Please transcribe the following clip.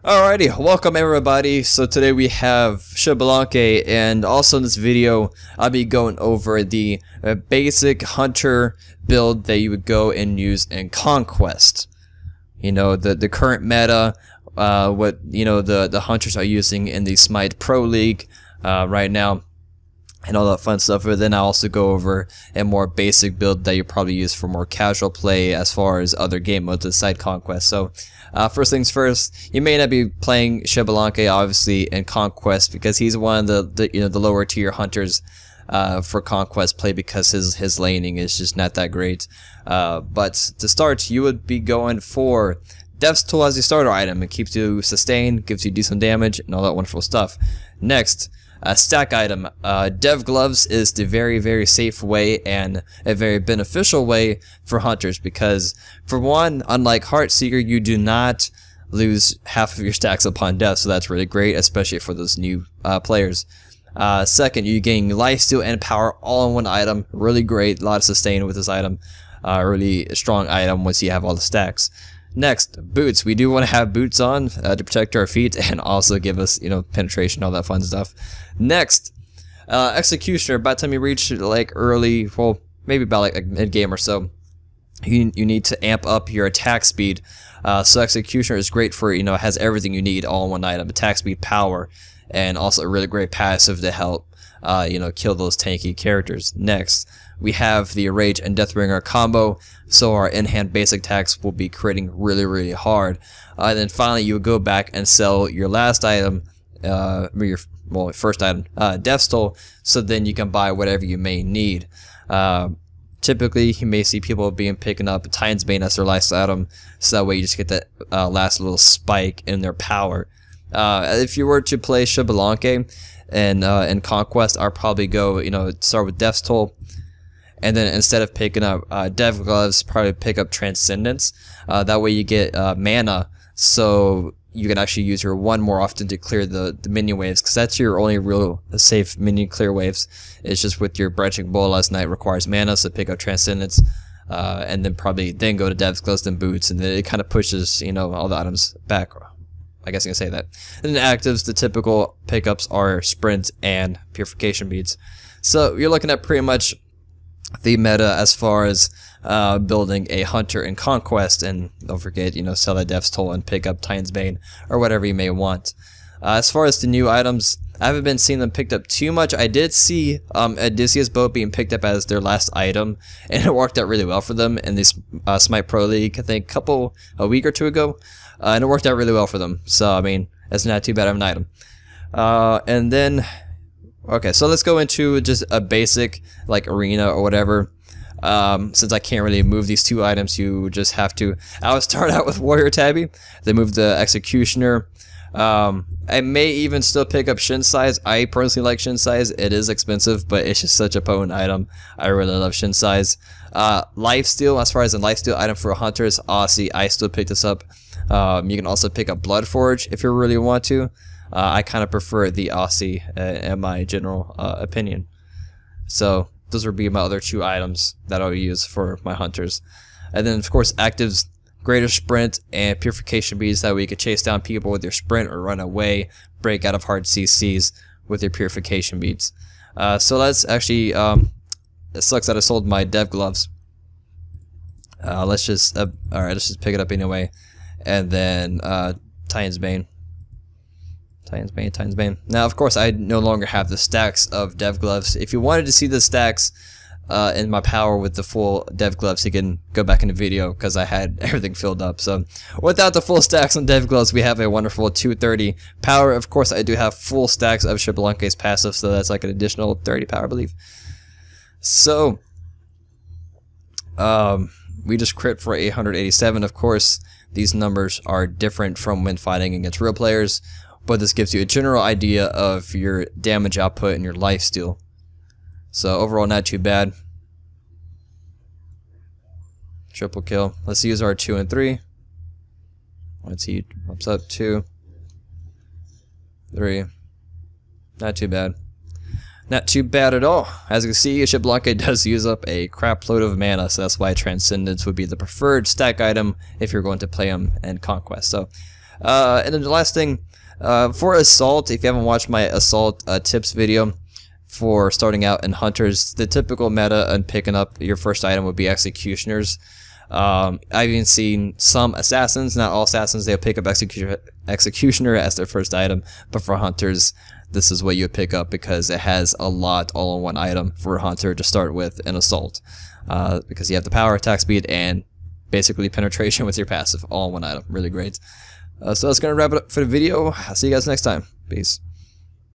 Alrighty, welcome everybody. So today we have Xbalanque, and also in this video I'll be going over the basic hunter build that you would go and use in Conquest. You know, the current meta, what the hunters are using in the Smite Pro League right now, and all that fun stuff. But then I also go over a more basic build that you probably use for more casual play as far as other game modes aside Conquest. So first things first, you may not be playing Xbalanque obviously in Conquest because he's one of the lower tier hunters for Conquest play because his laning is just not that great. But to start, you would be going for Dev's Tool as your starter item. It keeps you sustained, gives you decent damage, and all that wonderful stuff. Next, a stack item. Dev Gloves is the very safe way and a very beneficial way for hunters because, for one, unlike Heartseeker, you do not lose half of your stacks upon death, so that's really great, especially for those new players. Second, you gain lifesteal and power all in one item. Really great, a lot of sustain with this item. Really strong item once you have all the stacks. Next, boots. We do want to have boots on to protect our feet and also give us, penetration, all that fun stuff. Next, Executioner. By the time you reach like early, well, maybe about like mid game or so, you need to amp up your attack speed. So Executioner is great for, has everything you need all in one item: attack speed, power, and also a really great passive to help kill those tanky characters. Next, we have the Rage and Deathbringer combo, so our in-hand basic attacks will be critting really hard. And then finally, you would go back and sell your last item, your first item, Death's Toll, so then you can buy whatever you may need. Typically, you may see people picking up Titan's Bane as their last item, so that way you just get that last little spike in their power. If you were to play Xbalanque and in Conquest, I'd probably go, start with Death's Toll, and then instead of picking up Dev Gloves, probably pick up Transcendence. That way you get mana, so you can actually use your one more often to clear the minion waves, because that's your only real safe minion clear waves. It's just with your Branching Bolas Knight requires mana, so pick up Transcendence, and then probably go to Dev's Gloves and Boots, and then it kind of pushes all the items back. I guess I can say that. And then actives, the typical pickups are Sprint and Purification Beads. So you're looking at pretty much the meta as far as building a hunter in Conquest, and don't forget, sell that Death's Toll and pick up Titan's Bane or whatever you may want. As far as the new items, I haven't been seeing them picked up too much. I did see Odysseus boat being picked up as their last item, and it worked out really well for them in this Smite Pro League, I think a week or two ago, and it worked out really well for them. So I mean, it's not too bad of an item. And then, okay, so let's go into just a basic like arena or whatever. Since I can't really move these two items, you just have to. I would start out with Warrior Tabby, then move the Executioner. I may even still pick up Shin Size. I personally like Shin Size. It is expensive, but it's just such a potent item. I really love Shin Size. Lifesteal, as far as a lifesteal item for hunters, Aussie, I still pick this up. You can also pick up Blood Forge if you really want to. I kind of prefer the Aussie in my general opinion. So those would be my other two items that I'll use for my hunters. And then of course actives, greater sprint and purification beads, that way you could chase down people with your sprint or run away, break out of hard CCs with your purification beads. So let's actually, it sucks that I sold my Dev Gloves. Let's just, alright, let's just pick it up anyway. And then Titan's Bane. Titan's Bane. Now, of course, I no longer have the stacks of Dev Gloves. If you wanted to see the stacks in my power with the full Dev Gloves, you can go back in the video because I had everything filled up. So, without the full stacks on Dev Gloves, we have a wonderful 230 power. Of course, I do have full stacks of Xbalanque's passive, so that's like an additional 30 power, I believe. So, we just crit for 887. Of course, these numbers are different from when fighting against real players, but this gives you a general idea of your damage output and your lifesteal. So overall, not too bad. Triple kill. Let's use our 2 and 3. Let's see, ups up 2, 3. Not too bad. Not too bad at all. As you can see, Xbalanque does use up a crap load of mana, so that's why Transcendence would be the preferred stack item if you're going to play him in Conquest. So And then the last thing, for Assault, if you haven't watched my Assault tips video for starting out in Hunters, the typical meta and picking up your first item would be Executioners. I've even seen some Assassins, not all Assassins, they'll pick up Executioner as their first item, but for Hunters, this is what you would pick up because it has a lot all in one item for a Hunter to start with in Assault. Because you have the power, attack speed, and basically penetration with your passive all in one item. Really great. So that's going to wrap it up for the video. I'll see you guys next time. Peace.